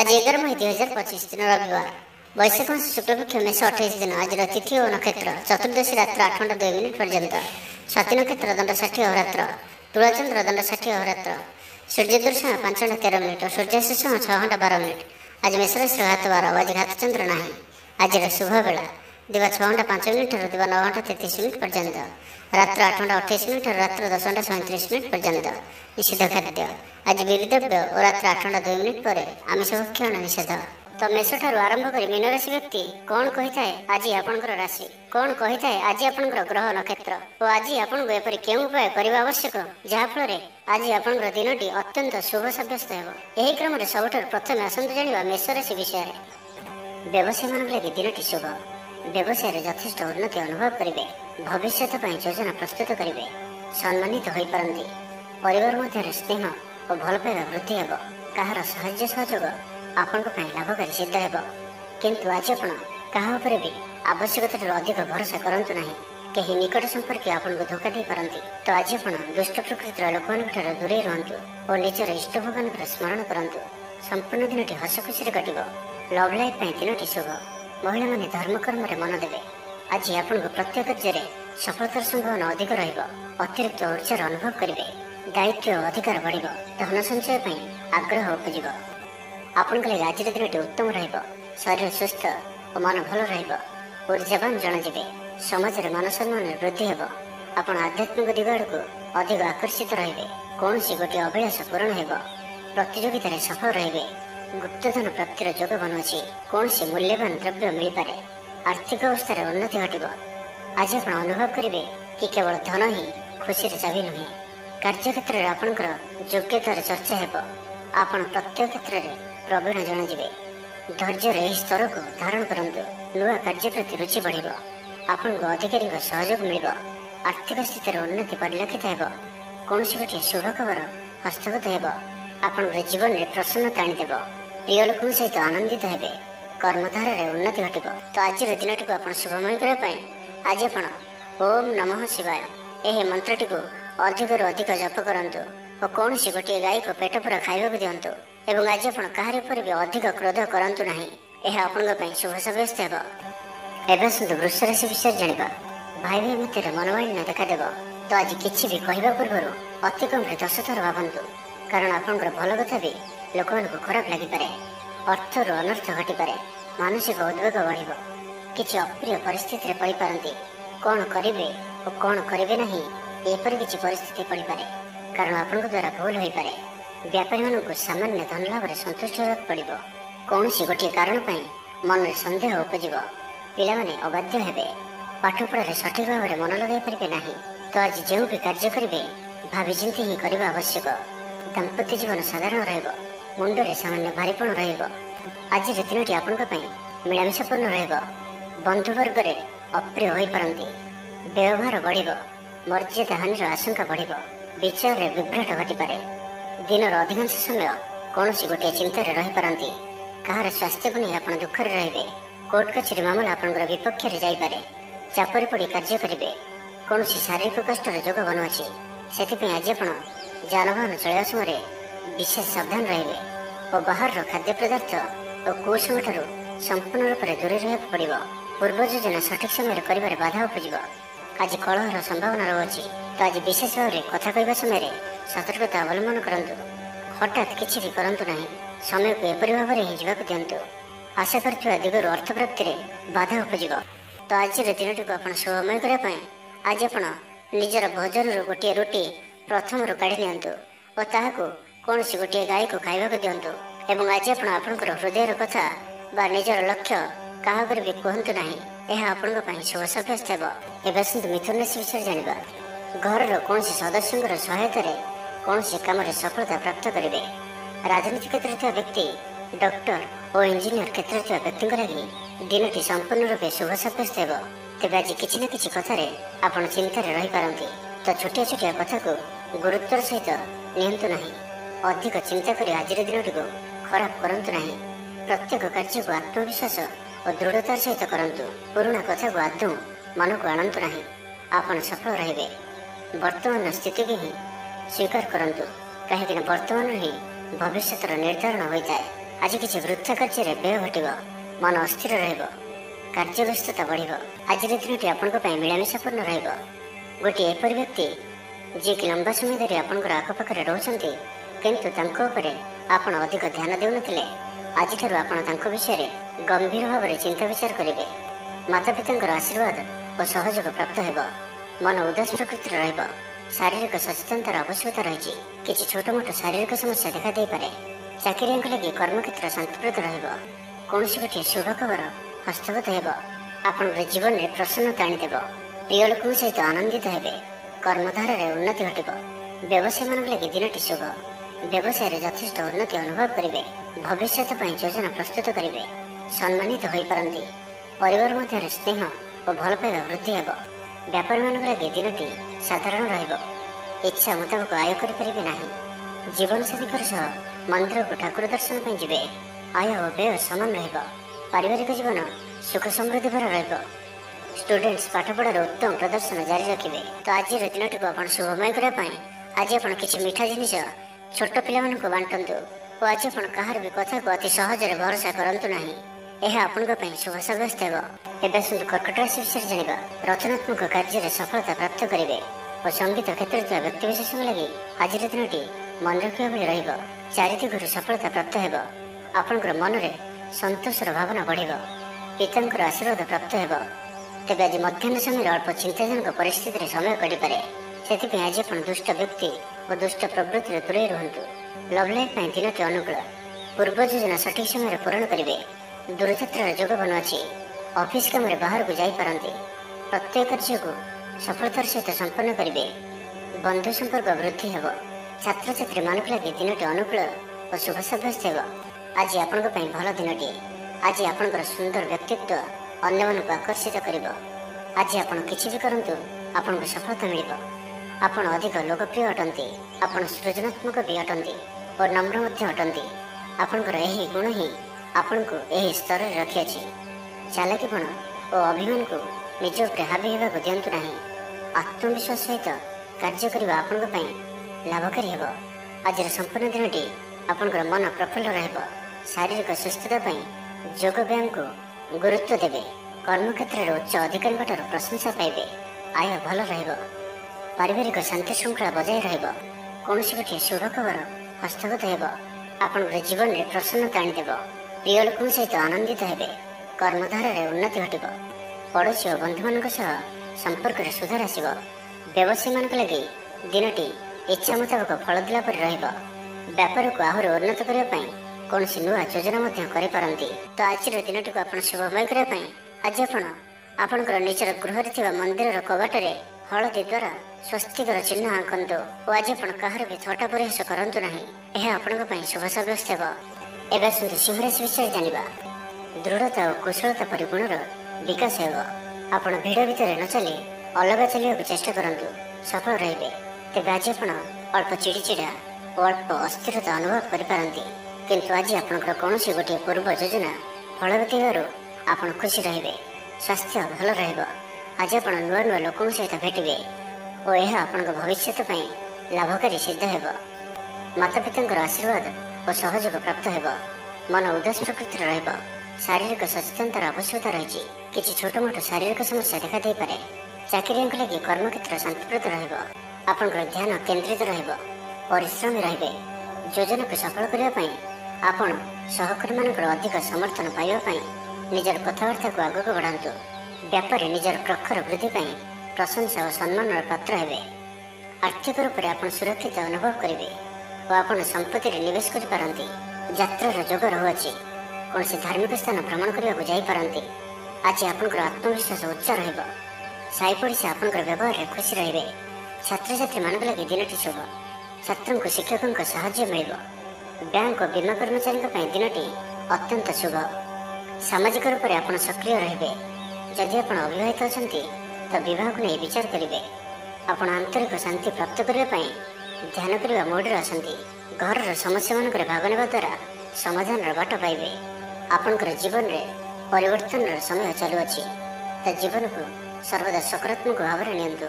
आज 11 मई 2025 दिन रविवार वैशाख मास शुक्लपक्ष मेष 28 दिन। आज तिथि और नक्षत्र चतुर्दशी रात्र 8:02 पर्यंत। स्वाति नक्षत्र दंड 60 अहोरात्र। तुलाचंद्र दंड 60 अहोरात्र। सूर्योदय 5:13 सूर्यास्त 6:12। आज मेष राशि घात 12। आज घात चंद्र ना। आज शुभ बेला दिवा 6:05 दिवा 9:33 पर्यंत। रात्र 8:28 रात्र 10:37 पर्यंत। निषिद्ध खाद्य आज विविधव्य और रात्र 8:02 पर आमिष भक्षण निषेध। तो मेष ठारू आरंभ कर मीन राशि व्यक्ति कौन कही थाए आज आपणकर राशि कौन कही थाए आज आपणकर ग्रह नक्षत्र और आज आपको एपरि केउं उपाय करबा आवश्यक जाफल आज आपणकर दिनटी अत्यंत शुभ सब्यस्त हेबो। एही क्रम रे सबठारु प्रथमे आसंतु जानिबा मेष राशि विषय। व्यवसाय मान लगी दिनटी शुभ। व्यवसाय यथेष्ट उन्नति अनुभव करेंगे। भविष्य योजना प्रस्तुत करेंगे। सम्मानित हो पारती। परिवार मध्य स्नेह और भल पाइबा वृद्धि हेब। कहार साहाय्य सहयोग आपण लाभकारी सिद्ध हेब। किंतु आज आपण कहा उपरे भी आवश्यकता अधिक भरोसा करंतु नहीं। कहीं निकट संपर्क आपको धोखा दे पारती। तो आज आपण दुष्ट प्रकृतिर लोक दूरे रहंतु और निजर इष्ट भगवान स्मरण करंतु। संपूर्ण दिनटी हस खुशी कटिब। लव लाइफ दिनटी शुभ। महिला माने धर्म कर्म रे मन देवे। आज आपको प्रत्येक कार्य सफलतार संभावना अधिक रहिब। अतिरिक्त ऊर्जार अनुभव करेंगे। दायित्व अधिकार बढ़िब। धन संचय आग्रह उपजिब। आपण आज दिनटी उत्तम रहिब। शरीर सुस्थ और मन भल रहिब। ऊर्जावान जनाजिबे। समाज रे मान सम्मान वृद्धि हेब। आपण आध्यात्मिक दिग आड़क अधिक आकर्षित रहिबे। कौन गोटे अभिलाष पूरण हेब। प्रतियोगिता सफल रहिबे। गुप्तधन प्राप्तिर जोग बनुची। कौन मूल्यवान द्रव्य मिल पारे। आर्थिक अवस्था उन्नति घटब। आज आप अनुभव करेंगे कि केवल धन ही खुशी चाबी नुहे। कार्यक्षेत्र में आपणकर योग्यतार चर्चा हेब। आपण प्रत्येक क्षेत्र में प्रवीण जनाजिबे। धैर्य स्तर को धारण करंतु। नुआ कार्य प्रति रुचि बढ़िब। आपण को अधिकारी सहयोग मिल। आर्थिक स्थिति उन्नति परिलक्षित हेब। कौन गोटे शुभ खबर हस्तगत हेब। आपण जीवन में प्रसन्नता आनीदेव। प्रिय लोक सहित आनंदित हेबे। कर्मधारा रे उन्नति घटिब। तो आज दिनटी को आपण शुभमय करने आज आपण ओम नमः शिवाय यह मंत्रटी को अधिक अधिक जप करंतु और कौन गोटे गाय को पेट पूरा खाइबा दिंतु। एवं आज आपण कहार पर भी अधिक क्रोध करंतु नहीं। यह आपण शुभ सब्यस्त हेब। एवं सुंदर वृष राशि विषय जानिबा। भाई भाई मध्य मनोमालिन्य देखादेव। तो आज किसी भी कहवा पूर्व अति कम 10 थर भावतु। कारण आपंकर भल कथा भी लोक खराब लगिपे। अर्थर अनर्थ घटीपे। मानसिक उद्वेग बढ़। किसी अप्रिय परिस्थिति पड़ पारती। कौन करेंगे और कौन करेंगे नहीं एपर किसी परिस्थिति पड़ पारे। कारण आपण द्वारा भूल हो पारे। व्यापारी मानक सामान्य धन लाभ में संतुष्ट होगा पड़ो। कौन गोटे कारण मन में सन्देह उपजिब। पिलाने अबाध्य हेबे। पाठपढ़ा सठिक भाव में मन लगे पारे ना। तो आज जो भी कार्य करेंगे भावी चिंती ही करने आवश्यक। दाम्पत्य जीवन साधारण रहिब। मुंडरे सामान्य भारीपण रहिब। आज दिनटी आपण मिलामिशापूर्ण रहिब। बंधुवर्ग रे अप्रिय हो पारती। व्यवहार बढ़िब। मर्यादा हानि आशंका बढ़िब। विचार रे विभ्राट घटीपे। दिनर अधिकांश समय कौन गोटे चिंतार रही पारती। कहार स्वास्थ्य को नहीं आप दुखर रे। कोर्ट कचेरी मामला आपंकर विपक्ष में जापे। चापर पड़ कार्य करेंगे। कौन शारीरिक कष्टर जोग बनुची। से आज आप जानवाहन चलवा समय विशेष सावधान रहिबे और बाहर खाद्य पदार्थ और कुसंग ठारू संपूर्ण रूप से दूरे रहा पड़ो। पूर्व योजना सठिक समय कर बाधा उपजिब। आज कलहर संभावना रही। तो आज विशेष भाव में कथा कहवा समय सतर्कता अवलंबन करंतु। हठात किसी भी करंतु नहीं। समय को एपरी भाव में ही जावाक दिंतु। आशा कर दिगरू अर्थ प्राप्ति में बाधा उपजिब। तो आज दिनटी को आप शुभमय करने आज आप निजर भोजन गोटे रुटी प्रथम काढ़ी नियंतु और ताहाको कौन गोटे गाय को खाइबा दिंतु। एवं आज आपणकर हृदय कथा बा निजर लक्ष्य क्या भी कहतु ना। यह आपण शुभ सब्यस्त हेब। एवं सुंदर मिथुन राशि विषय जानिबा। घर कौन सदस्यों सहायता कौन कम सफलता प्राप्त करेंगे। राजनीति क्षेत्र में व्यक्ति डॉक्टर और इंजीनियर क्षेत्र में व्यक्ति लगी दिनटी संपूर्ण रूप शुभ सब्यस्त हेब। तेज आज किसी न किसी कथार आप चिंतार रही पारती। तो छोटिया छोटिया कथा को गुरुत्वर सहित नियंतु नहीं। अधिक चिंता कर आज दिनटी को खराब करंतु नहीं। प्रत्येक कार्य को आत्मविश्वास और दृढ़तार सहित करंतु। पुराणा कथा को आदौ मन को आणंतु नहीं। आपण सफल रहिबे। वर्तमान स्थिति की ही स्वीकार करंतु। कहीं वर्तमान ही भविष्य निर्धारण होता है। आज किसी वृथा कार्य व्यय घटव मन अस्थिर कार्य व्यस्तता बढ़ आज दिनटी आपण मिलामिशापूर्ण रोटे एपरी व्यक्ति जी कि लंबा समय धरी आपंकर आखपाखे रोचते किंतु आपण अधिक ध्यान देउन आज आपण विषय गंभीर भाव में चिंता विचार करेंगे। माता पिता आशीर्वाद और सहयोग प्राप्त हो मन उदास प्रकृतिर शारीरिक सचेतनतार आवश्यकता रही किसी छोट मोट शारीरिक समस्या देखा दे पारे चाकरिया लगे कर्मक्षेत्र शांतिप्रद कौन गोटे शुभ खबर हस्तगत हो जीवन में प्रसन्नता आनीदेव प्रिय लोक सहित आनंदित हे कर्मधार उन्नति घटव व्यवसायी मान लगे दिनटी शुभ व्यवसाय यथेष्ट उन्नति अनुभव करेंगे भविष्य योजना प्रस्तुत करेंगे सम्मानित हो पारती परिवार मध्य स्नेह और भल पाइबा वृद्धि हो व्यापारी मान लगे दिनटी साधारण इच्छा मुताबक आय करें जीवन साथी मंदिर को ठाकुर दर्शन पर जी आय और व्यय सामान पारिवारिक जीवन सुख समृद्धि भर स्टूडेंट्स पाठपढ़ार उत्तम प्रदर्शन जारी रखिए। तो आज दिन को आप शुभमय करने आज आप किसी मीठा जिनिस छोट पिला बांटतु और आज आप कहार भी कथा को अति सहजरे भरोसा करतु ना यह आपण शुभ सब्यस्त हो। कर्कट राशि विषय जाना रचनात्मक कार्य सफलता प्राप्त करेंगे और संगीत क्षेत्र व्यक्तिशेष लगे आज दिनटी मन रखा भाई चारिदिगु सफलता प्राप्त हो आपंकर मन में संतोषर भावना बढ़ पिता आशीर्वाद प्राप्त हो तेज आज मध्याह्न समय अल्प चिंताजनक परिस्थिति समय कटपे से आज आप दुष्ट व्यक्ति और दुष्ट प्रवृत्ति दूरे रुहतु लव लाइफ दिनटी अनुकूल पूर्व योजना सठिक समय पूरण करेंगे दूरयात्रार जोग बन अच्छी ऑफिस काम बाहर को जापारती प्रत्येक कार्य को सफलतार सहित संपन्न करेंगे बंधु संपर्क वृद्धि हो छात्र छात्री मानक लगे दिनटी अनुकूल और शुभ सब्यस्त हो आज आपण भल दिनटी आज आपंकर सुंदर व्यक्तित्व अन्य मानक आकर्षित कर आज आप किसी भी करूँ आपन को सफलता मिल आपण अधिक लोकप्रिय अटंती आपण सृजनात्मक भी अटंती और नम्र अटंती आपंकर यही गुण ही आपण को यही स्तर में रखी चालाकीपण और अभिमान को निज उपर हावी होगा दिंतु ना आत्मविश्वास सहित कार्य करने आपण लाभकारी हो आज संपूर्ण दिनटी आपंकर मन प्रफुल्ल शारीरिक सुस्थता योग व्यायाम को गुरुत्व देवे कर्मक्षेत्र उच्च अधिकारी प्रशंसा पाइबे आय भल पारिवारिक शांति श्रृंखला बजाय कौन गोटे शुभ खबर हस्तगत हो आपण जीवन में प्रसन्नता आनीदेव प्रिय लोक सहित आनंदित हे कर्मधार उन्नति घटव पड़ोशी और बंधु मान संपर्क में सुधार आसव व्यवसायी मान लगे दिनटी इच्छा मुताबक फल दिला व्यापार को आहरी उन्नत करने कौन नुआ योजना करपारती। तो आज दिन को आप शुभमय करने आज आपणकर निजर गृह मंदिर कबाटे हलदी द्वारा स्वस्तिकर चिन्ह आंकतु और आज आप कहार भी थटा परिहास करूँ ना यह आपण शुभ सब्यस्त हो। एवं सिंहराशि विषय जाना दृढ़ता और कुशलता परि गुणर विकास हो आपण भिड़ भितर न चली अलग चलने को चेष्टा करूँ सफल रे तेज आज आप अल्प चिड़चिड़ा और अल्प अस्थिरता अनुभव करपारती किंतु आज आपंकर कौन गोटे पूर्व योजना फलवती हो खुशी रे स्वास्थ्य भल आज आप नुआ नुआ लोक सहित भेटे और यह आप भविष्य लाभकारी सिद्ध हो माता पिता आशीर्वाद और सहयोग प्राप्त हो मन उदास प्रकृतिर शारीरिक सचेतनतार आवश्यकता रही किसी छोट मोट शारीरिक समस्या देखा दे पारे चाकरिया लगे कर्मक्षेत्र शांतिप्रद आपंकर ध्यान केन्द्रित परिश्रमी रे योजना को सफल करने आपण सहकर्मी मान अधिक समर्थन पाइबापी निजर कथबार्ता को आगक बढ़ातु व्यापारी निजर प्रखर वृद्धि प्रशंसा और सम्मान पात्र हे आर्थिक रूप से आप सुरक्षित अनुभव करेंगे और आप संपत्ति निवेश करपारती यात्रार जोग रहुअछि कौन से धार्मिक स्थान भ्रमण करने को जापारती आज आपंकर आत्मविश्वास उच्च साई पड़ोसी आपंकर व्यवहार में खुशी रे छात्र छात्री मान लगे दिनटी शुभ छात्रों को शिक्षकों साहाय्य मिल बैंक और बीमा कर्मचारी दिनटी अत्यंत शुभ सामाजिक रूप से आप सक्रिय रे जदि आप अविवाहित अच्छा तो बह को नहीं विचार करेंगे आप आंतरिक शांति प्राप्त करने ध्यान करने मोड्रे आसती घर समस्या मान भाग ने द्वारा समाधान बाट पाइबे आपंकर जीवन में परिवर्तन समय चलुअछि तो जीवन को सर्वदा सकारात्मक भाव में नियंतु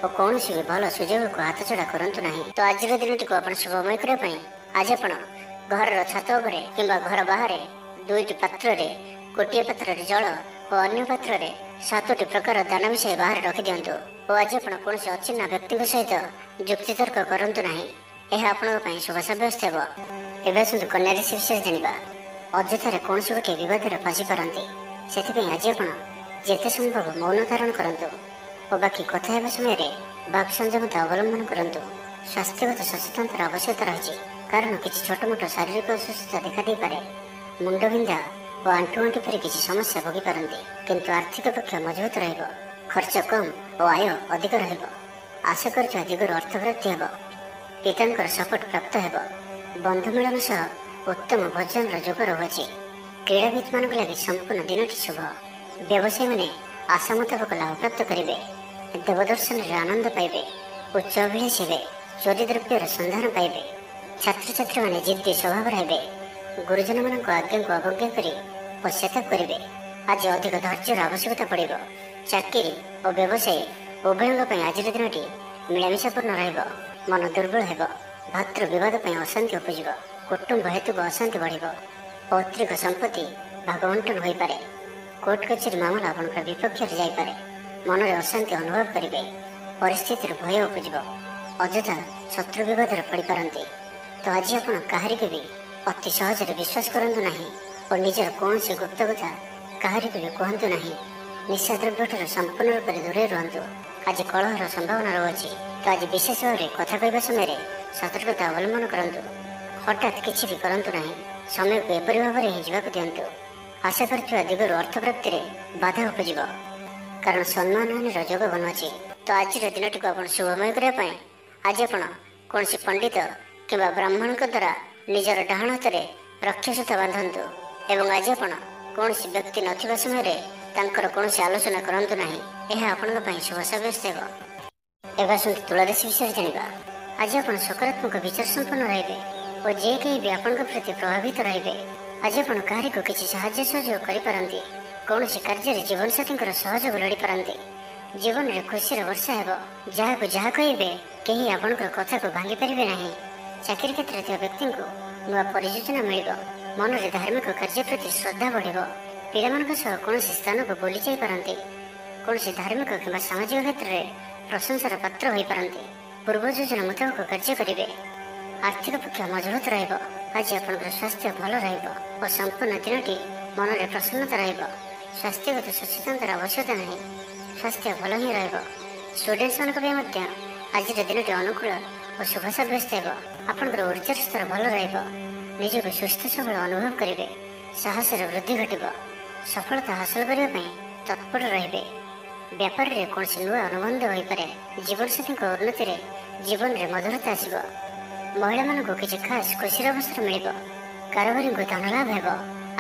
और कौन भी भल सुजोग को हाथ छड़ा करूँ ना। तो आज दिन को आप शुभमय करने आज आप ଘରର ଛାତ ଉପରେ କିମ୍ବା ଘର ବାହାରେ 2ଟି ପାତ୍ରରେ ଗୋଟିଏ ପାତ୍ରରେ ଜଳ ଓ ଅନ୍ୟ ପାତ୍ରରେ 7ଟି ପ୍ରକାର ଦାନା ମିଶାଇ ବାହାରେ ରଖିଦିଅନ୍ତୁ। ଓ ଆଜି ଆପଣ କୌଣସି ଅଚିହ୍ନା ବ୍ୟକ୍ତିଙ୍କ ସହିତ ଯୁକ୍ତିତର୍କ କରନ୍ତୁ ନାହିଁ। ଏହା ଆପଣଙ୍କ ପାଇଁ ଶୁଭ ସାବ୍ୟସ୍ତ ହେବ। ଏବେ ଆସନ୍ତୁ କନ୍ୟା ରାଶି ବିଷୟରେ ଜାଣିବା। ଅଯଥାରେ କୌଣସି ଗୋଟିଏ ବିବାଦରେ ଫସି ପାରନ୍ତି। ସେଥିପାଇଁ ଆଜି ଆପଣ ଯେତେ ସମ୍ଭବ ମୌନ ଧାରଣ କରନ୍ତୁ ଓ ବାକି କଥା ହେବା ସମୟରେ ବାକ୍ ସଂଯମତା ଅବଲମ୍ବନ କରନ୍ତୁ। ସ୍ୱାସ୍ଥ୍ୟଗତ ସଚେତନତାର ଆବଶ୍ୟକତା ରହିଛି, କାରଣ କିଛି ଛୋଟମୋଟ ଶାରୀରିକ ଅସୁସ୍ଥତା ଦେଖାଦେଇପାରେ। ମୁଣ୍ଡବିନ୍ଧା ଓ ଆଣ୍ଠୁଗଣ୍ଠି ପରି କିଛି ସମସ୍ୟା ଭୋଗିପାରନ୍ତି, କିନ୍ତୁ ଆର୍ଥିକ ପକ୍ଷ ମଜବୁତ ରହିବ। ଖର୍ଚ୍ଚ କମ୍ ଓ ଆୟ ଅଧିକ ରହିବ। ଆଶା କରୁଥିବା ଦିଗରୁ ଅର୍ଥପ୍ରାପ୍ତି ହେବ। ପିତାଙ୍କର ସପୋର୍ଟ ପ୍ରାପ୍ତ ହେବ। ବନ୍ଧୁ ମିଳନ ସହ ଉତ୍ତମ ଭୋଜନର ଯୋଗ ରହୁଅଛି। କ୍ରୀଡ଼ାବିତମାନଙ୍କ ଲାଗି ସମ୍ପୂର୍ଣ୍ଣ ଦିନଟି ଶୁଭ। ବ୍ୟବସାୟୀମାନେ ଆଶା ମୁତାବକ ଲାଭପ୍ରାପ୍ତ କରିବେ। ଦେବଦର୍ଶନରେ ଆନନ୍ଦ ପାଇବେ। ଉଚ୍ଚ ଅଭିଳାଷୀ ହେବେ। ଚୋରି ଦ୍ରବ୍ୟର ସନ୍ଧାନ ପାଇବେ। ଛାତ୍ରଛାତ୍ରୀମାନେ ଜିଦ୍ଦି ସ୍ୱଭାବର ହେବେ। ଗୁରୁଜନମାନଙ୍କ ଆଜ୍ଞାକୁ ଅବଜ୍ଞା କରି ପଶ୍ଚାତାପ କରିବେ। ଆଜି ଅଧିକ ଧୈର୍ଯ୍ୟର ଆବଶ୍ୟକତା ପଡ଼ିବ। ଚାକିରି ଓ ବ୍ୟବସାୟୀ ଉଭୟଙ୍କ ପାଇଁ ଆଜିର ଦିନଟି ମିଳାମିଶାପୂର୍ଣ୍ଣ ରହିବ। ମନ ଦୁର୍ବଳ ହେବ। ଭାତୃ ବିବାଦ ପାଇଁ ଅଶାନ୍ତି ଉପୁଜିବ। କୁଟୁମ୍ବ ହେତୁକ ଅଶାନ୍ତି ବଢ଼ିବ। ପୈତୃକ ସମ୍ପତ୍ତି ଭାଗବଣ୍ଟନ ହୋଇପାରେ। କୋର୍ଟ କଚେରୀ ମାମଲା ଆପଣଙ୍କ ବିପକ୍ଷରେ ଯାଇପାରେ। ମନରେ ଅଶାନ୍ତି ଅନୁଭବ କରିବେ। ପରିସ୍ଥିତିରୁ ଭୟ ଉପୁଜିବ। ଅଯଥା ଶତ୍ରୁ ବିବାଦରେ ପଡ଼ିପାରନ୍ତି। ତ ଆଜି ଆପଣ କାହାରିକୁ ବି ଅତି ସହଜରେ ବିଶ୍ୱାସ କରନ୍ତୁ ନାହିଁ ଓ ନିଜର କୌଣସି ଗୁପ୍ତ କଥା କାହାରିକୁ ବି କୁହନ୍ତୁ ନାହିଁ। ନିଶାଦ୍ରବ୍ୟଠାରୁ ସମ୍ପୂର୍ଣ୍ଣ ରୂପରେ ଦୂରେଇ ରୁହନ୍ତୁ। ଆଜି କଳହର ସମ୍ଭାବନା ରହୁଅଛି, ତ ଆଜି ବିଶେଷ ଭାବରେ କଥା କହିବା ସମୟରେ ସତର୍କତା ଅବଲମ୍ବନ କରନ୍ତୁ। ହଠାତ୍ କିଛି ବି କରନ୍ତୁ ନାହିଁ। ସମୟକୁ ଏପରି ଭାବରେ ହିଁ ଯିବାକୁ ଦିଅନ୍ତୁ। ଆଶା କରୁଥିବା ଦିଗରୁ ଅର୍ଥପ୍ରାପ୍ତିରେ ବାଧା ଉପୁଜିବ, କାରଣ ସମ୍ମାନହାନିର ଯୋଗ ବନୁଅଛି। ତ ଆଜିର ଦିନଟିକୁ ଆପଣ ଶୁଭମୟ କରିବା ପାଇଁ ଆଜି ଆପଣ କୌଣସି ପଣ୍ଡିତ କିମ୍ବା ବ୍ରାହ୍ମଣଙ୍କ ଦ୍ୱାରା ନିଜର ଡାହାଣ ହାତରେ ରକ୍ଷାସୂତା ବାନ୍ଧନ୍ତୁ ଏବଂ ଆଜି ଆପଣ କୌଣସି ବ୍ୟକ୍ତି ନଥିବା ସମୟରେ ତାଙ୍କର କୌଣସି ଆଲୋଚନା କରନ୍ତୁ ନାହିଁ। ଏହା ଆପଣଙ୍କ ପାଇଁ ଶୁଭ ସାବ୍ୟସ୍ତ ହେବ। ଏବେ ଆସନ୍ତୁ ତୁଳା ରାଶି ବିଷୟରେ ଜାଣିବା। ଆଜି ଆପଣ ସକାରାତ୍ମକ ବିଚାର ସମ୍ପନ୍ନ ରହିବେ ଓ ଯେ କେହି ବି ଆପଣଙ୍କ ପ୍ରତି ପ୍ରଭାବିତ ରହିବେ। ଆଜି ଆପଣ କାହାରିକୁ କିଛି ସାହାଯ୍ୟ ସହଯୋଗ କରିପାରନ୍ତି। କୌଣସି କାର୍ଯ୍ୟରେ ଜୀବନସାଥୀଙ୍କର ସହଯୋଗ ଲୋଡ଼ିପାରନ୍ତି। ଜୀବନରେ ଖୁସିର ବର୍ଷା ହେବ। ଯାହାକୁ ଯାହା କହିବେ କେହି ଆପଣଙ୍କର କଥାକୁ ଭାଙ୍ଗି ପାରିବେ ନାହିଁ। ଚାକିରି କ୍ଷେତ୍ରରେ ଥିବା ବ୍ୟକ୍ତିଙ୍କୁ ନୂଆ ପରିଯୋଜନା ମିଳିବ। ମନରେ ଧାର୍ମିକ କାର୍ଯ୍ୟ ପ୍ରତି ଶ୍ରଦ୍ଧା ବଢ଼ିବ। ପିଲାମାନଙ୍କ ସହ କୌଣସି ସ୍ଥାନକୁ ବୁଲି ଯାଇପାରନ୍ତି। କୌଣସି ଧାର୍ମିକ କିମ୍ବା ସାମାଜିକ କ୍ଷେତ୍ରରେ ପ୍ରଶଂସାର ପାତ୍ର ହୋଇପାରନ୍ତି। ପୂର୍ବ ଯୋଜନା ମୁତାବକ କାର୍ଯ୍ୟ କରିବେ। ଆର୍ଥିକ ପକ୍ଷ ମଜବୁତ ରହିବ। ଆଜି ଆପଣଙ୍କର ସ୍ୱାସ୍ଥ୍ୟ ଭଲ ରହିବ ଓ ସମ୍ପୂର୍ଣ୍ଣ ଦିନଟି ମନରେ ପ୍ରସନ୍ନତା ରହିବ। ସ୍ୱାସ୍ଥ୍ୟଗତ ସଚେତନତାର ଆବଶ୍ୟକତା ନାହିଁ। ସ୍ୱାସ୍ଥ୍ୟ ଭଲ ହିଁ ରହିବ। ଷ୍ଟୁଡେଣ୍ଟମାନଙ୍କ ପାଇଁ ମଧ୍ୟ ଆଜିର ଦିନଟି ଅନୁକୂଳ ଓ ଶୁଭ ସାବ୍ୟସ୍ତ ହେବ। ଆପଣଙ୍କର ଉର୍ଜାର ସ୍ତର ଭଲ ରହିବ। ନିଜକୁ ସୁସ୍ଥ ସବଳ ଅନୁଭବ କରିବେ। ସାହସର ବୃଦ୍ଧି ଘଟିବ। ସଫଳତା ହାସଲ କରିବା ପାଇଁ ତତ୍ପର ରହିବେ। ବ୍ୟାପାରରେ କୌଣସି ନୂଆ ଅନୁବନ୍ଧ ହୋଇପାରେ। ଜୀବନସାଥୀଙ୍କ ଉନ୍ନତିରେ ଜୀବନରେ ମଧୁରତା ଆସିବ। ମହିଳାମାନଙ୍କୁ କିଛି ଖାସ୍ ଖୁସିର ଅବସର ମିଳିବ। କାରବାରୀଙ୍କୁ ଧନ ଲାଭ ହେବ।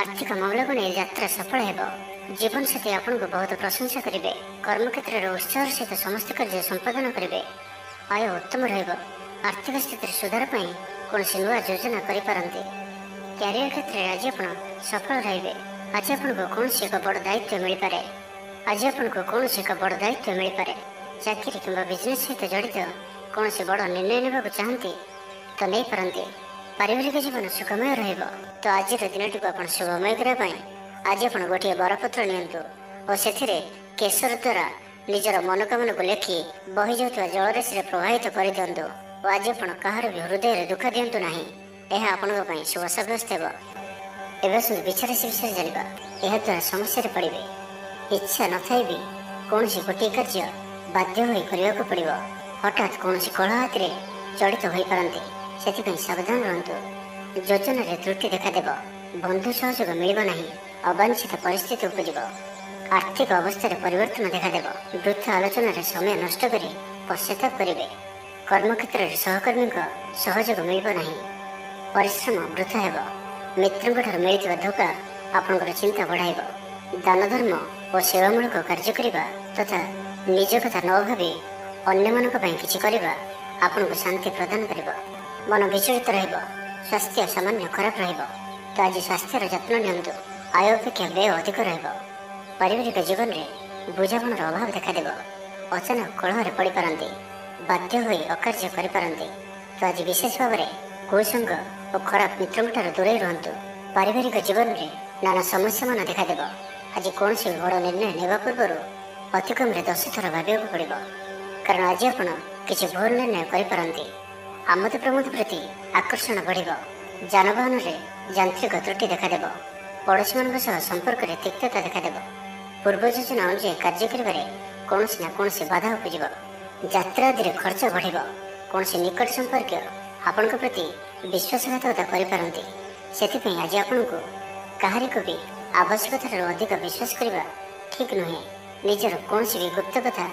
ଆର୍ଥିକ ମାମଲାକୁ ନେଇ ଯାତ୍ରା ସଫଳ ହେବ। ଜୀବନସାଥୀ ଆପଣଙ୍କୁ ବହୁତ ପ୍ରଶଂସା କରିବେ। କର୍ମକ୍ଷେତ୍ରରେ ଉତ୍ସାହର ସହିତ ସମସ୍ତ କାର୍ଯ୍ୟ ସମ୍ପାଦନ କରିବେ। ଆୟ ଉତ୍ତମ ରହିବ। ଆର୍ଥିକ ସ୍ଥିତିରେ ସୁଧାର ପାଇଁ କୌଣସି ନୂଆ ଯୋଜନା କରିପାରନ୍ତି। କ୍ୟାରିୟର କ୍ଷେତ୍ରରେ ଆଜି ଆପଣ ସଫଳ ରହିବେ। ଆଜି ଆପଣଙ୍କୁ କୌଣସି ଏକ ବଡ଼ ଦାୟିତ୍ୱ ମିଳିପାରେ। ଚାକିରି କିମ୍ବା ବିଜନେସ୍ ସହିତ ଜଡ଼ିତ କୌଣସି ବଡ଼ ନିର୍ଣ୍ଣୟ ନେବାକୁ ଚାହାନ୍ତି ତ ନେଇପାରନ୍ତି। ପାରିବାରିକ ଜୀବନ ସୁଖମୟ ରହିବ। ତ ଆଜିର ଦିନଟିକୁ ଆପଣ ଶୁଭମୟ କରିବା ପାଇଁ ଆଜି ଆପଣ ଗୋଟିଏ ବରପତ୍ର ନିଅନ୍ତୁ ଓ ସେଥିରେ କେଶର ଦ୍ୱାରା ନିଜର ମନୋକାମନାକୁ ଲେଖି ବହିଯାଉଥିବା ଜଳରାଶିରେ ପ୍ରବାହିତ କରିଦିଅନ୍ତୁ। ଓ ଆଜି ଆପଣ କାହାର ବି ହୃଦୟରେ ଦୁଃଖ ଦିଅନ୍ତୁ ନାହିଁ। ଏହା ଆପଣଙ୍କ ପାଇଁ ଶୁଭ ସାବ୍ୟସ୍ତ ହେବ। ଏବେ ଆସନ୍ତୁ ବିଛା ରାଶି ବିଷୟରେ ଜାଣିବା। ଏହାଦ୍ୱାରା ସମସ୍ୟାରେ ପଡ଼ିବେ। ଇଚ୍ଛା ନଥାଇ ବି କୌଣସି ଗୋଟିଏ କାର୍ଯ୍ୟ ବାଧ୍ୟ ହୋଇ କରିବାକୁ ପଡ଼ିବ। ହଠାତ୍ କୌଣସି କଳହ ହାତିରେ ଜଡ଼ିତ ହୋଇପାରନ୍ତି। ସେଥିପାଇଁ ସାବଧାନ ରୁହନ୍ତୁ। ଯୋଜନାରେ ତ୍ରୁଟି ଦେଖାଦେବ। ବନ୍ଧୁ ସହଯୋଗ ମିଳିବ ନାହିଁ। ଅବାଞ୍ଛିତ ପରିସ୍ଥିତି ଉପୁଜିବ। ଆର୍ଥିକ ଅବସ୍ଥାରେ ପରିବର୍ତ୍ତନ ଦେଖାଦେବ। ବୃଥା ଆଲୋଚନାରେ ସମୟ ନଷ୍ଟ କରି ପଶ୍ଚାତାପ କରିବେ। କର୍ମକ୍ଷେତ୍ରରେ ସହକର୍ମୀଙ୍କ ସହଯୋଗ ମିଳିବ ନାହିଁ। ପରିଶ୍ରମ ବୃଥା ହେବ। ମିତ୍ରଙ୍କଠାରୁ ମିଳିଥିବା ଧୋକା ଆପଣଙ୍କର ଚିନ୍ତା ବଢ଼ାଇବ। ଦାନ ଧର୍ମ ଓ ସେବାମୂଳକ କାର୍ଯ୍ୟ କରିବା ତଥା ନିଜ କଥା ନ ଭାବି ଅନ୍ୟମାନଙ୍କ ପାଇଁ କିଛି କରିବା ଆପଣଙ୍କୁ ଶାନ୍ତି ପ୍ରଦାନ କରିବ। ମନ ବିଚଳିତ ରହିବ। ସ୍ୱାସ୍ଥ୍ୟ ସାମାନ୍ୟ ଖରାପ ରହିବ। ତ ଆଜି ସ୍ୱାସ୍ଥ୍ୟର ଯତ୍ନ ନିଅନ୍ତୁ। ଆୟ ଅପେକ୍ଷା ବ୍ୟୟ ଅଧିକ ରହିବ। ପାରିବାରିକ ଜୀବନରେ ବୁଝାମଣାର ଅଭାବ ଦେଖାଦେବ। ଅଚାନକ କଳହରେ ପଡ଼ିପାରନ୍ତି। ବାଧ୍ୟ ହୋଇ ଅକାର୍ଯ୍ୟ କରିପାରନ୍ତି। ତ ଆଜି ବିଶେଷ ଭାବରେ କୁସଙ୍ଗ ଓ ଖରାପ ମିତ୍ରଙ୍କଠାରୁ ଦୂରେଇ ରୁହନ୍ତୁ। ପାରିବାରିକ ଜୀବନରେ ନାନା ସମସ୍ୟାମାନ ଦେଖାଦେବ। ଆଜି କୌଣସି ବଡ଼ ନିର୍ଣ୍ଣୟ ନେବା ପୂର୍ବରୁ ଅତି କମ୍ରେ 10 ଥର ଭାବିବାକୁ ପଡ଼ିବ। କାରଣ ଆଜି ଆପଣ କିଛି ଭୁଲ ନିର୍ଣ୍ଣୟ କରିପାରନ୍ତି। ଆମୋଦ ପ୍ରମୋଦ ପ୍ରତି ଆକର୍ଷଣ ବଢ଼ିବ। ଯାନବାହନରେ ଯାନ୍ତ୍ରିକ ତ୍ରୁଟି ଦେଖାଦେବ। ପଡ଼ୋଶୀମାନଙ୍କ ସହ ସମ୍ପର୍କରେ ତିକ୍ତତା ଦେଖାଦେବ। ପୂର୍ବ ଯୋଜନା ଅନୁଯାୟୀ କାର୍ଯ୍ୟ କରିବାରେ କୌଣସି ନା କୌଣସି ବାଧା ଉପୁଜିବ। ଯାତ୍ରା ଆଦିରେ ଖର୍ଚ୍ଚ ବଢ଼ିବ। କୌଣସି ନିକଟ ସମ୍ପର୍କୀୟ ଆପଣଙ୍କ ପ୍ରତି ବିଶ୍ୱାସଘାତକତା କରିପାରନ୍ତି। ସେଥିପାଇଁ ଆଜି ଆପଣଙ୍କୁ କାହାରିକୁ ବି ଆବଶ୍ୟକତାଠାରୁ ଅଧିକ ବିଶ୍ୱାସ କରିବା ଠିକ୍ ନୁହେଁ। ନିଜର କୌଣସି ବି ଗୁପ୍ତ କଥା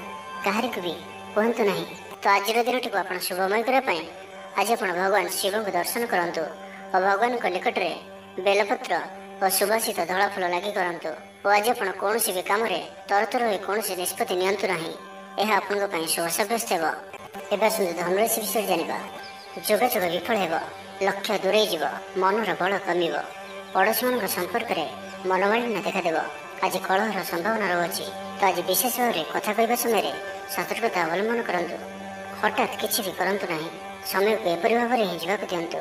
କାହାରିକୁ ବି କୁହନ୍ତୁ ନାହିଁ। ତ ଆଜିର ଦିନଟିକୁ ଆପଣ ଶୁଭମୟ କରିବା ପାଇଁ ଆଜି ଆପଣ ଭଗବାନ ଶିବଙ୍କୁ ଦର୍ଶନ କରନ୍ତୁ ଓ ଭଗବାନଙ୍କ ନିକଟରେ ବେଲପତ୍ର ଓ ସୁବାସିତ ଧଳା ଫୁଲ ଲାଗି କରନ୍ତୁ। ଓ ଆଜି ଆପଣ କୌଣସି ବି କାମରେ ତରତର ହୋଇ କୌଣସି ନିଷ୍ପତ୍ତି ନିଅନ୍ତୁ ନାହିଁ। ଏହା ଆପଣଙ୍କ ପାଇଁ ଶୁଭ ସାବ୍ୟସ୍ତ ହେବ। ଏବେ ଆସନ୍ତୁ ଧନୁରାଶି ବିଷୟରେ ଜାଣିବା। ଯୋଗାଯୋଗ ବିଫଳ ହେବ। ଲକ୍ଷ୍ୟ ଦୂରେଇ ଯିବ। ମନର ବଳ କମିବ। ପଡ଼ୋଶୀମାନଙ୍କ ସମ୍ପର୍କରେ ମନୋମାଳିନ୍ୟ ଦେଖାଦେବ। ଆଜି କଳହର ସମ୍ଭାବନା ରହୁଅଛି। ତ ଆଜି ବିଶେଷ ଭାବରେ କଥା କହିବା ସମୟରେ ସତର୍କତା ଅବଲମ୍ବନ କରନ୍ତୁ। ହଠାତ୍ କିଛି ବି କରନ୍ତୁ ନାହିଁ। ସମୟକୁ ଏପରି ଭାବରେ ହିଁ ଯିବାକୁ ଦିଅନ୍ତୁ।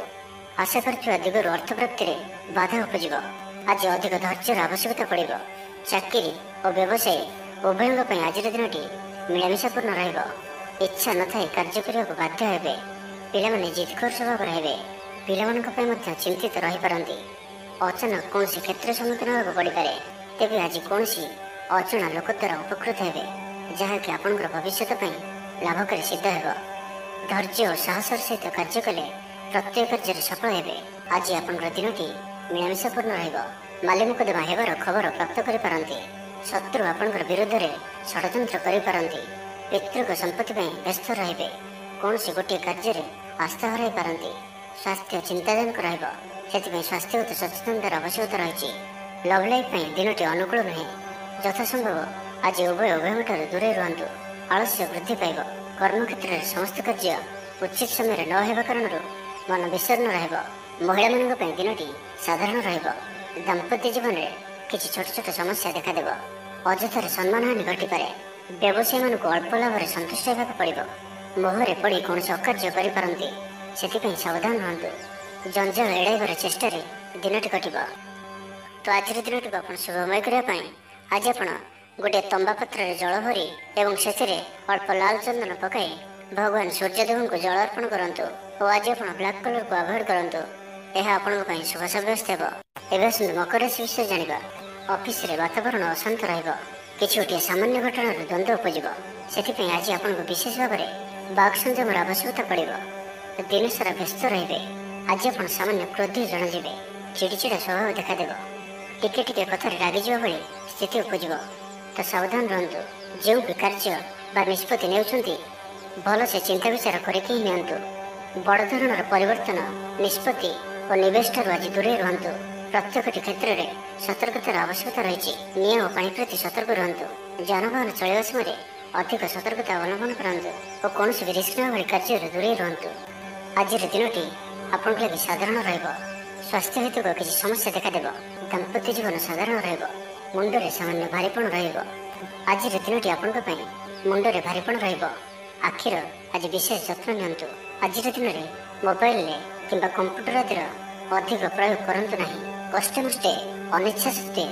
ଆଶା କରିଥିବା ଦିଗରୁ ଅର୍ଥ ପ୍ରାପ୍ତିରେ ବାଧା ଉପୁଜିବ। ଆଜି ଅଧିକ ଧୈର୍ଯ୍ୟର ଆବଶ୍ୟକତା ପଡ଼ିବ। ଚାକିରି ଓ ବ୍ୟବସାୟୀ ଉଭୟଙ୍କ ପାଇଁ ଆଜିର ଦିନଟି ମିଳାମିଶାପୂର୍ଣ୍ଣ ରହିବ। ଇଚ୍ଛା ନଥାଇ କାର୍ଯ୍ୟ କରିବାକୁ ବାଧ୍ୟ ହେବେ। ପିଲାମାନେ ଜିଦଖୋର ସ୍ୱଭାବର ହେବେ। ପିଲାମାନଙ୍କ ପାଇଁ ମଧ୍ୟ ଚିନ୍ତିତ ରହିପାରନ୍ତି। ଅଚାନକ କୌଣସି କ୍ଷେତ୍ରରେ ସମ୍ମୁଖୀନ ହେବାକୁ ପଡ଼ିପାରେ। ତେବେ ଆଜି କୌଣସି ଅଜଣା ଲୋକ ଦ୍ୱାରା ଉପକୃତ ହେବେ, ଯାହାକି ଆପଣଙ୍କର ଭବିଷ୍ୟତ ପାଇଁ ଲାଭକାରୀ ସିଦ୍ଧ ହେବ। ଧୈର୍ଯ୍ୟ ଓ ସାହସର ସହିତ କାର୍ଯ୍ୟ କଲେ ପ୍ରତ୍ୟେକ କାର୍ଯ୍ୟରେ ସଫଳ ହେବେ। ଆଜି ଆପଣଙ୍କର ଦିନଟି ମିଳାମିଶାପୂର୍ଣ୍ଣ ରହିବ। ମାଲି ମୁକଦ୍ଦମା ହେବାର ଖବର ପ୍ରାପ୍ତ କରିପାରନ୍ତି। ଶତ୍ରୁ ଆପଣଙ୍କର ବିରୁଦ୍ଧରେ ଷଡ଼ଯନ୍ତ୍ର କରିପାରନ୍ତି। ପିତୃକ ସମ୍ପତ୍ତି ପାଇଁ ବ୍ୟସ୍ତ ରହିବେ। କୌଣସି ଗୋଟିଏ କାର୍ଯ୍ୟରେ ଆସ୍ଥା ହରାଇ ପାରନ୍ତି। ସ୍ୱାସ୍ଥ୍ୟ ଚିନ୍ତାଜନକ ରହିବ। ସେଥିପାଇଁ ସ୍ୱାସ୍ଥ୍ୟଗତ ସଚେତନତାର ଆବଶ୍ୟକତା ରହିଛି। ଲଭ୍ ଲାଇଫ୍ ପାଇଁ ଦିନଟି ଅନୁକୂଳ ନୁହେଁ। ଯଥାସମ୍ଭବ ଆଜି ଉଭୟଙ୍କଠାରୁ ଦୂରେଇ ରୁହନ୍ତୁ। ଆଳସ୍ୟ ବୃଦ୍ଧି ପାଇବ। କର୍ମକ୍ଷେତ୍ରରେ ସମସ୍ତ କାର୍ଯ୍ୟ ଉଚିତ ସମୟରେ ନ ହେବା କାରଣରୁ ମନ ବିଷର୍ଣ୍ଣ ରହିବ। ମହିଳାମାନଙ୍କ ପାଇଁ ଦିନଟି ସାଧାରଣ ରହିବ। ଦାମ୍ପତ୍ୟ ଜୀବନରେ କିଛି ଛୋଟ ଛୋଟ ସମସ୍ୟା ଦେଖାଦେବ। ଅଯଥାରେ ସମ୍ମାନହାନି ଘଟିପାରେ। ବ୍ୟବସାୟୀମାନଙ୍କୁ ଅଳ୍ପ ଲାଭରେ ସନ୍ତୁଷ୍ଟ ହେବାକୁ ପଡ଼ିବ। ମୋହରେ ପଡ଼ି କୌଣସି ଅକାର୍ଯ୍ୟ କରିପାରନ୍ତି। ସେଥିପାଇଁ ସାବଧାନ ରୁହନ୍ତୁ। ଜଞ୍ଜାଳ ଏଡ଼ାଇବାର ଚେଷ୍ଟାରେ ଦିନଟି କଟିବ। ତ ଆଜିର ଦିନଟିକୁ ଆପଣ ଶୁଭମୟ କରିବା ପାଇଁ ଆଜି ଆପଣ ଗୋଟିଏ ତମ୍ବା ପାତ୍ରରେ ଜଳ ଭରି ଏବଂ ସେଥିରେ ଅଳ୍ପ ଲାଲ ଚନ୍ଦନ ପକାଇ ଭଗବାନ ସୂର୍ଯ୍ୟଦେବଙ୍କୁ ଜଳ ଅର୍ପଣ କରନ୍ତୁ। ଓ ଆଜି ଆପଣ ବ୍ଲାକ୍ କଲରକୁ ଆଭଏଡ୍ କରନ୍ତୁ। ଏହା ଆପଣଙ୍କ ପାଇଁ ଶୁଭ ସାବ୍ୟସ୍ତ ହେବ। ଏବେ ଆସନ୍ତୁ ମକର ରାଶି ବିଷୟରେ ଜାଣିବା। ଅଫିସରେ ବାତାବରଣ ଅଶାନ୍ତ ରହିବ। କିଛି ଗୋଟିଏ ସାମାନ୍ୟ ଘଟଣାରୁ ଦ୍ୱନ୍ଦ୍ୱ ଉପୁଜିବ। ସେଥିପାଇଁ ଆଜି ଆପଣଙ୍କୁ ବିଶେଷ ଭାବରେ ବାକ୍ ସଂଯମର ଆବଶ୍ୟକତା ପଡ଼ିବ। ଦିନସାରା ବ୍ୟସ୍ତ ରହିବେ। ଆଜି ଆପଣ ସାମାନ୍ୟ କ୍ରୋଧୀ ଜଣାଯିବେ। ଚିଡ଼ିଚିଡ଼ା ସ୍ୱଭାବ ଦେଖାଦେବ। ଟିକେ ଟିକେ କଥାରେ ରାଗିଯିବା ଭଳି ସ୍ଥିତି ଉପୁଜିବ। ତ ସାବଧାନ ରୁହନ୍ତୁ। ଯେଉଁ ବି କାର୍ଯ୍ୟ ବା ନିଷ୍ପତ୍ତି ନେଉଛନ୍ତି ଭଲସେ ଚିନ୍ତା ବିଚାର କରିକି ହିଁ ନିଅନ୍ତୁ। ବଡ଼ ଧରଣର ପରିବର୍ତ୍ତନ, ନିଷ୍ପତ୍ତି ଓ ନିବେଶ ଠାରୁ ଆଜି ଦୂରେଇ ରୁହନ୍ତୁ। ପ୍ରତ୍ୟେକଟି କ୍ଷେତ୍ରରେ ସତର୍କତାର ଆବଶ୍ୟକତା ରହିଛି। ନିଆଁ ଓ ପାଣି ପ୍ରତି ସତର୍କ ରୁହନ୍ତୁ। ଯାନବାହନ ଚଳାଇବା ସମୟରେ ଅଧିକ ସତର୍କତା ଅବଲମ୍ବନ କରନ୍ତୁ ଓ କୌଣସି ବି ରିସ୍କ ନେବା ଭଳି କାର୍ଯ୍ୟରୁ ଦୂରେଇ ରୁହନ୍ତୁ। ଆଜିର ଦିନଟି ଆପଣଙ୍କ ଲାଗି ସାଧାରଣ ରହିବ। ସ୍ୱାସ୍ଥ୍ୟ ହେତୁକ କିଛି ସମସ୍ୟା ଦେଖାଦେବ। ଦାମ୍ପତ୍ୟ ଜୀବନ ସାଧାରଣ ରହିବ। ମୁଣ୍ଡରେ ସାମାନ୍ୟ ଭାରିପଣ ରହିବ। ଆଜିର ଦିନଟି ଆପଣଙ୍କ ପାଇଁ ମୁଣ୍ଡରେ ଭାରିପଣ ରହିବ। ଆଖିର ଆଜି ବିଶେଷ ଯତ୍ନ ନିଅନ୍ତୁ। ଆଜିର ଦିନରେ ମୋବାଇଲରେ କିମ୍ବା କମ୍ପ୍ୟୁଟର ଆଦିର ଅଧିକ ପ୍ରୟୋଗ କରନ୍ତୁ ନାହିଁ। କଷ୍ଟେମଷ୍ଟେ ଅନିଚ୍ଛା ସତ୍ତ୍ୱେ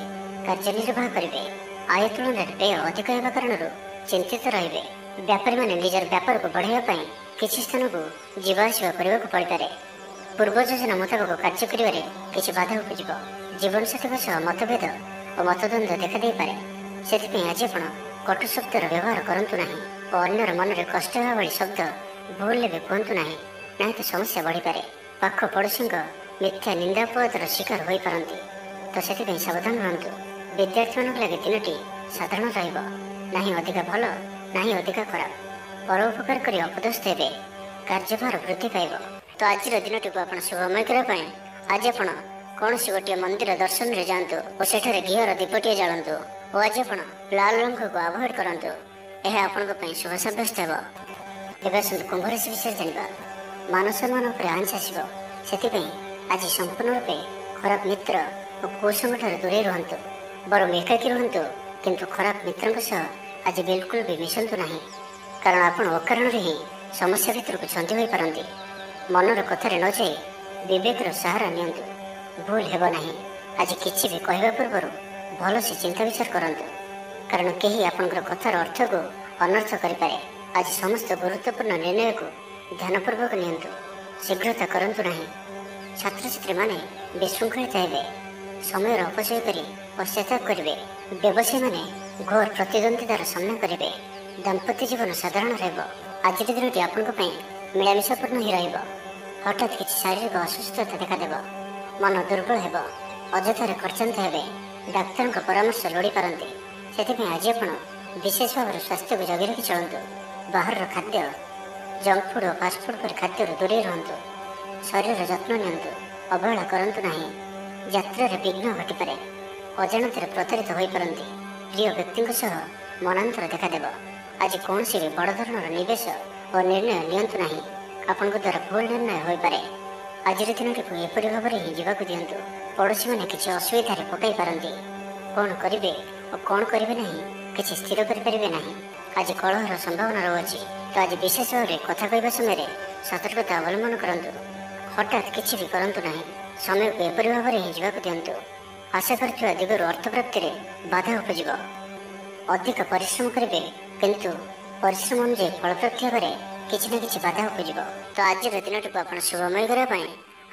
କାର୍ଯ୍ୟ ନିର୍ବାହ କରିବେ। ଆୟ ତୁଳନାରେ ବ୍ୟୟ ଅଧିକ ହେବା କାରଣରୁ ଚିନ୍ତିତ ରହିବେ। ବ୍ୟାପାରୀମାନେ ନିଜର ବ୍ୟାପାରକୁ ବଢ଼ାଇବା ପାଇଁ କିଛି ସ୍ଥାନକୁ ଯିବା ଆସିବା କରିବାକୁ ପଡ଼ିପାରେ। ପୂର୍ବ ଯୋଜନା ମୁତାବକ କାର୍ଯ୍ୟ କରିବାରେ କିଛି ବାଧା ଉପୁଜିବ। ଜୀବନସାଥୀଙ୍କ ସହ ମତଭେଦ ଓ ମତଦ୍ୱନ୍ଦ୍ୱ ଦେଖାଦେଇପାରେ। ସେଥିପାଇଁ ଆଜି ଆପଣ କଟୁ ଶବ୍ଦର ବ୍ୟବହାର କରନ୍ତୁ ନାହିଁ ଓ ଅନ୍ୟର ମନରେ କଷ୍ଟ ହେବା ଭଳି ଶବ୍ଦ ଭୁଲରେ ବି କୁହନ୍ତୁ ନାହିଁ। ନାହିଁ ତ ସମସ୍ୟା ବଢ଼ିପାରେ। ପାଖ ପଡ଼ୋଶୀଙ୍କ ମିଥ୍ୟା ନିନ୍ଦାପବାଦର ଶିକାର ହୋଇପାରନ୍ତି। ତ ସେଥିପାଇଁ ସାବଧାନ ରୁହନ୍ତୁ। ବିଦ୍ୟାର୍ଥୀମାନଙ୍କ ଲାଗି ଦିନଟି ସାଧାରଣ ରହିବ। ନାହିଁ ଅଧିକା ଭଲ, ନାହିଁ ଅଧିକା ଖରାପ। ପରୋପକାର କରି ଅପଦସ୍ଥ ହେବେ। କାର୍ଯ୍ୟଭାର ବୃଦ୍ଧି ପାଇବ। ତ ଆଜିର ଦିନଟିକୁ ଆପଣ ଶୁଭମୟ କରିବା ପାଇଁ ଆଜି ଆପଣ କୌଣସି ଗୋଟିଏ ମନ୍ଦିର ଦର୍ଶନରେ ଯାଆନ୍ତୁ ଓ ସେଠାରେ ଘିଅର ଦୀପଟିଏ ଜାଳନ୍ତୁ। ଓ ଆଜି ଆପଣ ଲାଲ ରଙ୍ଗକୁ ଆଭଏଡ୍ କରନ୍ତୁ। ଏହା ଆପଣଙ୍କ ପାଇଁ ଶୁଭ ସାବ୍ୟସ୍ତ ହେବ। ଏବେ ଆସନ୍ତୁ କୁମ୍ଭ ରାଶି ବିଷୟରେ ଜାଣିବା। ମାନ ସମ୍ମାନ ଉପରେ ଆଞ୍ଚ ଆସିବ। ସେଥିପାଇଁ ଆଜି ସମ୍ପୂର୍ଣ୍ଣ ରୂପେ ଖରାପ ମିତ୍ର ଓ କୁସଙ୍ଗଠାରୁ ଦୂରେଇ ରୁହନ୍ତୁ। ବରଂ ଏକାକୀ ରୁହନ୍ତୁ, କିନ୍ତୁ ଖରାପ ମିତ୍ରଙ୍କ ସହ ଆଜି ବିଲକୁଲ ବି ମିଶନ୍ତୁ ନାହିଁ। କାରଣ ଆପଣ ଅକାରଣରେ ହିଁ ସମସ୍ୟା ଭିତରକୁ ଛନ୍ଦି ହୋଇପାରନ୍ତି। ମନର କଥାରେ ନ ଯାଇ ବିବେକର ସାହାରା ନିଅନ୍ତୁ। ଭୁଲ ହେବ ନାହିଁ। ଆଜି କିଛି ବି କହିବା ପୂର୍ବରୁ ଭଲସେ ଚିନ୍ତା ବିଚାର କରନ୍ତୁ, କାରଣ କେହି ଆପଣଙ୍କର କଥାର ଅର୍ଥକୁ ଅନର୍ଥ କରିପାରେ। ଆଜି ସମସ୍ତ ଗୁରୁତ୍ୱପୂର୍ଣ୍ଣ ନିର୍ଣ୍ଣୟକୁ ଧ୍ୟାନପୂର୍ବକ ନିଅନ୍ତୁ। ଶୀଘ୍ରତା କରନ୍ତୁ ନାହିଁ। ଛାତ୍ରଛାତ୍ରୀମାନେ ବିଶୃଙ୍ଖଳିତ ହେବେ, ସମୟର ଅପଚୟ କରି ପଶ୍ଚାତାପ କରିବେ। ବ୍ୟବସାୟୀମାନେ ଘୋର ପ୍ରତିଦ୍ୱନ୍ଦିତାର ସାମ୍ନା କରିବେ। ଦାମ୍ପତ୍ୟ ଜୀବନ ସାଧାରଣ ରହିବ। ଆଜିର ଦିନଟି ଆପଣଙ୍କ ପାଇଁ ମିଳାମିଶାପୂର୍ଣ୍ଣ ହିଁ ରହିବ। ହଠାତ୍ କିଛି ଶାରୀରିକ ଅସୁସ୍ଥତା ଦେଖାଦେବ। ମନ ଦୁର୍ବଳ ହେବ, ଅଯଥାରେ ଖର୍ଚ୍ଚାନ୍ତ ହେବେ, ଡାକ୍ତରଙ୍କ ପରାମର୍ଶ ଲୋଡ଼ିପାରନ୍ତି। ସେଥିପାଇଁ ଆଜି ଆପଣ ବିଶେଷ ଭାବରେ ସ୍ୱାସ୍ଥ୍ୟକୁ ଜଗି ରଖି ଚଳନ୍ତୁ। ବାହାରର ଖାଦ୍ୟ, ଜଙ୍କ ଫୁଡ୍ ଓ ଫାଷ୍ଟଫୁଡ୍ ପରି ଖାଦ୍ୟରୁ ଦୂରେଇ ରୁହନ୍ତୁ। ଶରୀରର ଯତ୍ନ ନିଅନ୍ତୁ, ଅବହେଳା କରନ୍ତୁ ନାହିଁ। ଯାତ୍ରାରେ ବିଘ୍ନ ଘଟିପାରେ, ଅଜାଣତରେ ପ୍ରତାରିତ ହୋଇପାରନ୍ତି। ପ୍ରିୟ ବ୍ୟକ୍ତିଙ୍କ ସହ ମନାନ୍ତର ଦେଖାଦେବ। ଆଜି କୌଣସି ବି ବଡ଼ ଧରଣର ନିବେଶ ଓ ନିର୍ଣ୍ଣୟ ନିଅନ୍ତୁ ନାହିଁ। ଆପଣଙ୍କ ଦ୍ୱାରା ଭୁଲ ନିର୍ଣ୍ଣୟ ହୋଇପାରେ। ଆଜିର ଦିନଟିକୁ ଏପରି ଭାବରେ ହିଁ ଯିବାକୁ ଦିଅନ୍ତୁ। ପଡ଼ୋଶୀମାନେ କିଛି ଅସୁବିଧାରେ ପକାଇ ପାରନ୍ତି। କ'ଣ କରିବେ ଓ କ'ଣ କରିବେ ନାହିଁ କିଛି ସ୍ଥିର କରିପାରିବେ ନାହିଁ। ଆଜି କଳହର ସମ୍ଭାବନା ରହୁଅଛି, ତ ଆଜି ବିଶେଷ ଭାବରେ କଥା କହିବା ସମୟରେ ସତର୍କତା ଅବଲମ୍ବନ କରନ୍ତୁ। ହଠାତ୍ କିଛି ବି କରନ୍ତୁ ନାହିଁ। ସମୟକୁ ଏପରି ଭାବରେ ହିଁ ଯିବାକୁ ଦିଅନ୍ତୁ। ଆଶା କରିଥିବା ଦିଗରୁ ଅର୍ଥ ପ୍ରାପ୍ତିରେ ବାଧା ଉପୁଜିବ। ଅଧିକ ପରିଶ୍ରମ କରିବେ, କିନ୍ତୁ ପରିଶ୍ରମ ଅନୁଯାୟୀ ଫଳପ୍ରାପ୍ତି ହେବାରେ କିଛି ନା କିଛି ବାଧା ଉପୁଜିବ। ତ ଆଜିର ଦିନଟିକୁ ଆପଣ ଶୁଭମୟ କରିବା ପାଇଁ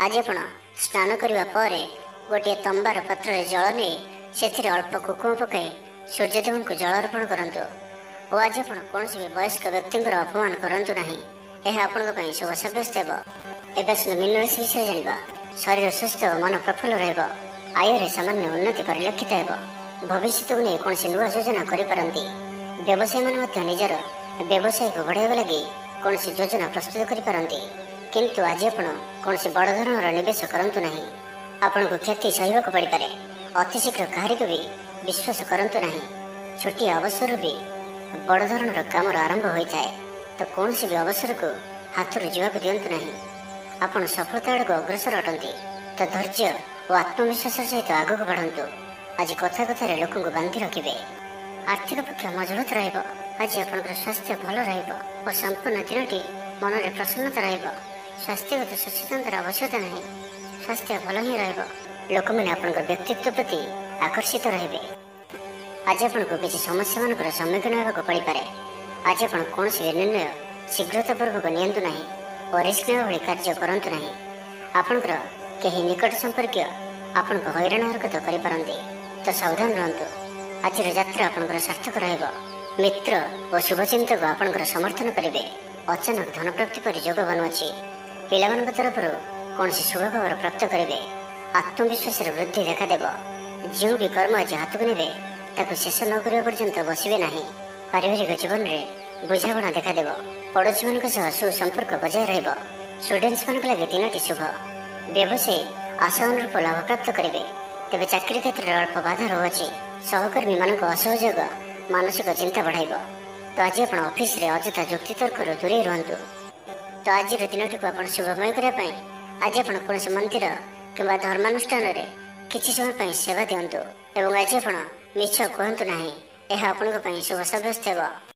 ଆଜି ଆପଣ ସ୍ନାନ କରିବା ପରେ ଗୋଟିଏ ତମ୍ବାର ପାତ୍ରରେ ଜଳ ନେଇ ସେଥିରେ ଅଳ୍ପ କୁକୁମ ପକାଇ ସୂର୍ଯ୍ୟଦେବଙ୍କୁ ଜଳ ଅର୍ପଣ କରନ୍ତୁ। ଓ ଆଜି ଆପଣ କୌଣସି ବି ବୟସ୍କ ବ୍ୟକ୍ତିଙ୍କର ଅପମାନ କରନ୍ତୁ ନାହିଁ। ଏହା ଆପଣଙ୍କ ପାଇଁ ଶୁଭ ସାବ୍ୟସ୍ତ ହେବ। ଏବେ ଆସନ୍ତୁ ମିନରାଲ୍ସ ବିଷୟରେ ଜାଣିବା। ଶରୀର ସୁସ୍ଥ ଓ ମନ ପ୍ରଫୁଲ୍ଲ ରହିବ। ଆୟରେ ସାମାନ୍ୟ ଉନ୍ନତି ପରିଲକ୍ଷିତ ହେବ। ଭବିଷ୍ୟତକୁ ନେଇ କୌଣସି ନୂଆ ଯୋଜନା କରିପାରନ୍ତି। ବ୍ୟବସାୟୀମାନେ ମଧ୍ୟ ନିଜର ବ୍ୟବସାୟକୁ ବଢ଼ାଇବା ଲାଗି କୌଣସି ଯୋଜନା ପ୍ରସ୍ତୁତ କରିପାରନ୍ତି। କିନ୍ତୁ ଆଜି ଆପଣ କୌଣସି ବଡ଼ ଧରଣର ନିବେଶ କରନ୍ତୁ ନାହିଁ। ଆପଣଙ୍କୁ କ୍ଷତି ସହିବାକୁ ପଡ଼ିପାରେ। ଅତି ଶୀଘ୍ର କାହାରିକୁ ବି ବିଶ୍ୱାସ କରନ୍ତୁ ନାହିଁ। ଛୋଟିଆ ଅବସରରୁ ବି ବଡ଼ ଧରଣର କାମର ଆରମ୍ଭ ହୋଇଥାଏ। ତ କୌଣସି ବି ଅବସରକୁ ହାତରୁ ଯିବାକୁ ଦିଅନ୍ତୁ ନାହିଁ। ଆପଣ ସଫଳତା ଆଡ଼କୁ ଅଗ୍ରସର ଅଟନ୍ତି, ତ ଧୈର୍ଯ୍ୟ ଓ ଆତ୍ମବିଶ୍ୱାସର ସହିତ ଆଗକୁ ବଢ଼ନ୍ତୁ। ଆଜି କଥା କଥାରେ ଲୋକଙ୍କୁ ବାନ୍ଧି ରଖିବେ। ଆର୍ଥିକ ପକ୍ଷ ମଜବୁତ ରହିବ। ଆଜି ଆପଣଙ୍କର ସ୍ୱାସ୍ଥ୍ୟ ଭଲ ରହିବ ଓ ସମ୍ପୂର୍ଣ୍ଣ ଦିନଟି ମନରେ ପ୍ରସନ୍ନତା ରହିବ। ସ୍ୱାସ୍ଥ୍ୟଗତ ସଚେତନତାର ଆବଶ୍ୟକତା ନାହିଁ। ସ୍ୱାସ୍ଥ୍ୟ ଭଲ ହିଁ ରହିବ। ଲୋକମାନେ ଆପଣଙ୍କ ବ୍ୟକ୍ତିତ୍ୱ ପ୍ରତି ଆକର୍ଷିତ ରହିବେ। ଆଜି ଆପଣଙ୍କୁ କିଛି ସମସ୍ୟାମାନଙ୍କର ସମ୍ମୁଖୀନ ହେବାକୁ ପଡ଼ିପାରେ। ଆଜି ଆପଣ କୌଣସି ନିର୍ଣ୍ଣୟ ଶୀଘ୍ରତାପୂର୍ବକ ନିଅନ୍ତୁ ନାହିଁ ଓ ରିସ୍କ ନେବା ଭଳି କାର୍ଯ୍ୟ କରନ୍ତୁ ନାହିଁ। ଆପଣଙ୍କର କେହି ନିକଟ ସମ୍ପର୍କୀୟ ଆପଣଙ୍କୁ ହଇରାଣ ହରକତ କରିପାରନ୍ତି, ତ ସାବଧାନ ରୁହନ୍ତୁ। ଆଜିର ଯାତ୍ରା ଆପଣଙ୍କର ସାର୍ଥକ ରହିବ। ମିତ୍ର ଓ ଶୁଭଚିନ୍ତକ ଆପଣଙ୍କର ସମର୍ଥନ କରିବେ। ଅଚାନକ ଧନପ୍ରାପ୍ତି ପରି ଯୋଗ ବନୁଅଛି। ପିଲାମାନଙ୍କ ତରଫରୁ କୌଣସି ଶୁଭ ଖବର ପ୍ରାପ୍ତ କରିବେ। ଆତ୍ମବିଶ୍ୱାସରେ ବୃଦ୍ଧି ଦେଖାଦେବ। ଯେଉଁ ବି କର୍ମ ଆଜି ହାତକୁ ନେବେ ତାକୁ ଶେଷ ନ କରିବା ପର୍ଯ୍ୟନ୍ତ ବସିବେ ନାହିଁ। ପାରିବାରିକ ଜୀବନରେ ବୁଝାମଣା ଦେଖାଦେବ। ପଡ଼ୋଶୀମାନଙ୍କ ସହ ସୁସମ୍ପର୍କ ବଜାୟ ରହିବ। ଷ୍ଟୁଡେଣ୍ଟସମାନଙ୍କ ଲାଗି ଦିନଟି ଶୁଭ। ବ୍ୟବସାୟୀ ଆଶା ଅନୁରୂପ ଲାଭ ପ୍ରାପ୍ତ କରିବେ। ତେବେ ଚାକିରି କ୍ଷେତ୍ରରେ ଅଳ୍ପ ବାଧା ରହୁଅଛି। ସହକର୍ମୀମାନଙ୍କ ଅସହଯୋଗ ମାନସିକ ଚିନ୍ତା ବଢ଼ାଇବ। ତ ଆଜି ଆପଣ ଅଫିସରେ ଅଯଥା ଯୁକ୍ତିତର୍କରୁ ଦୂରେଇ ରୁହନ୍ତୁ। ତ ଆଜିର ଦିନଟିକୁ ଆପଣ ଶୁଭମୟ କରିବା ପାଇଁ ଆଜି ଆପଣ କୌଣସି ମନ୍ଦିର କିମ୍ବା ଧର୍ମାନୁଷ୍ଠାନରେ କିଛି ସମୟ ପାଇଁ ସେବା ଦିଅନ୍ତୁ। ଏବଂ ଆଜି ଆପଣ ମିଛ କୁହନ୍ତୁ ନାହିଁ। ଏହା ଆପଣଙ୍କ ପାଇଁ ଶୁଭ ସାବ୍ୟସ୍ତ ହେବ।